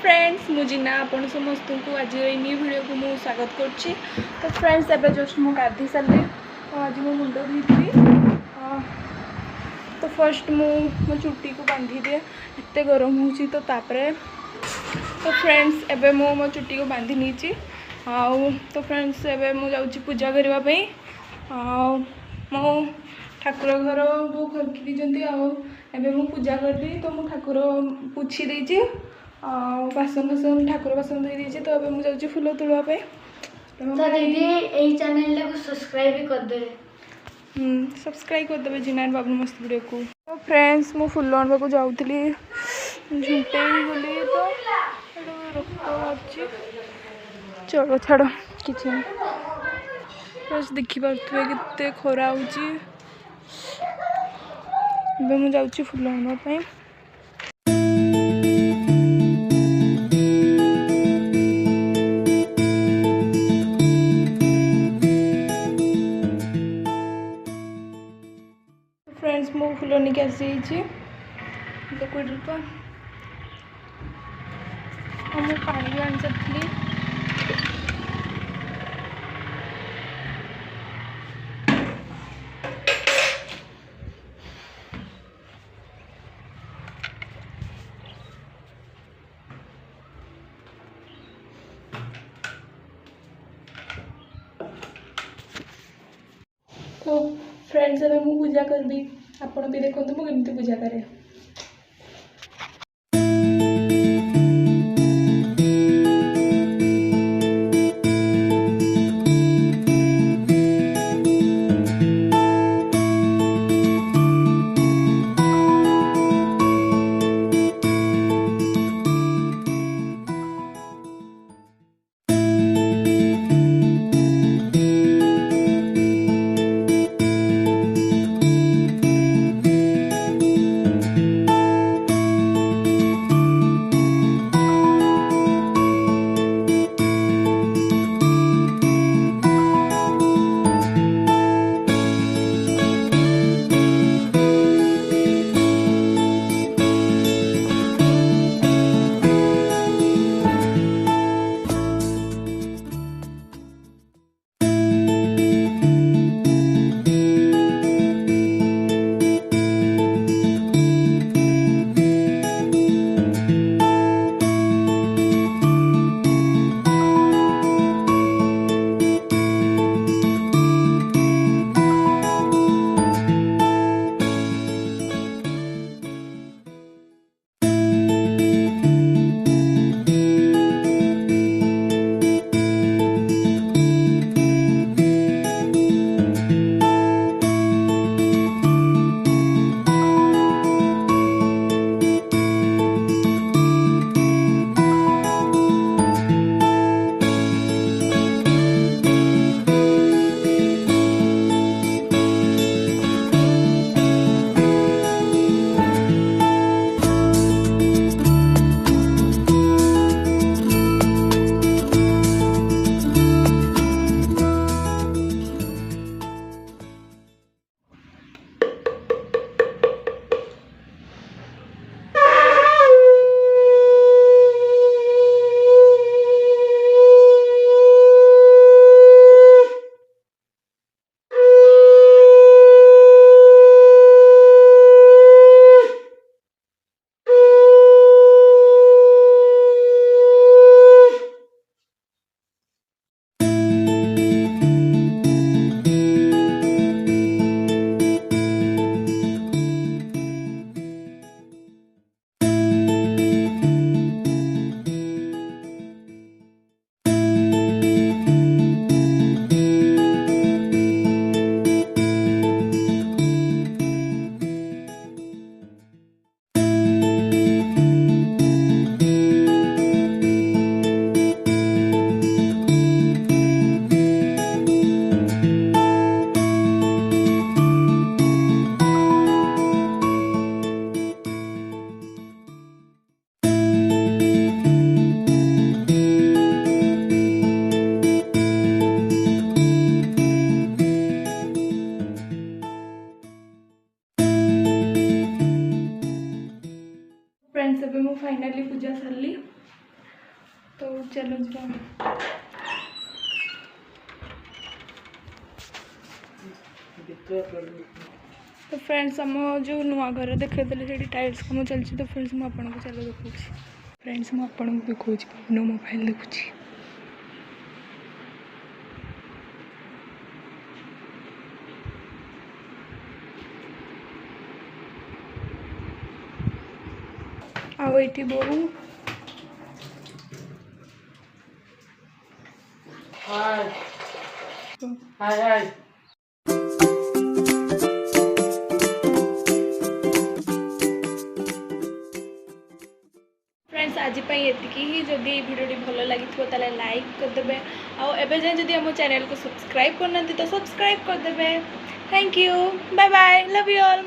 Friends मु जीना आपण समस्त को आज न्यू वीडियो को मु स्वागत करछि। तो फ्रेंड्स एबे जस्ट मु गाधी सारे तो आज मो मुंड धोइली। तो फर्स्ट मो चुट्टी को बांधी दिए एते गरम होची तो तापरे तो फ्रेंड्स एबे मो चुट्टी को बांधी नीची आउ तो फ्रेंड्स एबे मु जाउची पूजा करबा पई आउ मो ठाकुर घर बो खरकी दीजंती आउ एबे मु पूजा करली तो मु ठाकुर पुछि देछि बासन बासन ठाकुर बासन धोई देछि। तो अबे मु जाउची फूल तुलवा पे तो दीदी एही चैनल को सब्सक्राइब भी कर दे। सब्सक्राइब कर देबे जीना बाबू मस्त वीडियो को। तो फ्रेंड्स मु फूल आनबा को जाउतली झुंटेई गली तो रक्त अछि चलो छाड़ किछि बस देखि पाथुए किते खरा होची। एबे मु जाउची फूल आनबा पे फ्रेंड्स मो फूल निक आसी लिक्विड रूप मु पानी भी आनी सकती। तो फ्रेंड्स अबे मु पूजा करबी आपण भी देखो मु केमती पूजा करे। चलो जा तो फ्रेंड्स आम जो नुआ घर देखते से टाइल्स कम चलती तो फ्रेंड्स मुझे चलो देखा फ्रेंड्स मुझे देखा बाबुनो मोबाइल देखुची आओ ये बोऊ हाय हाय हाय फ्रेंड्स आज ये ही जदि भिडियो भल लगी लाइक करदे आबे जाए जदि आम चैनल को सब्सक्राइब करना तो सब्सक्राइब करदे thank you bye bye love you all.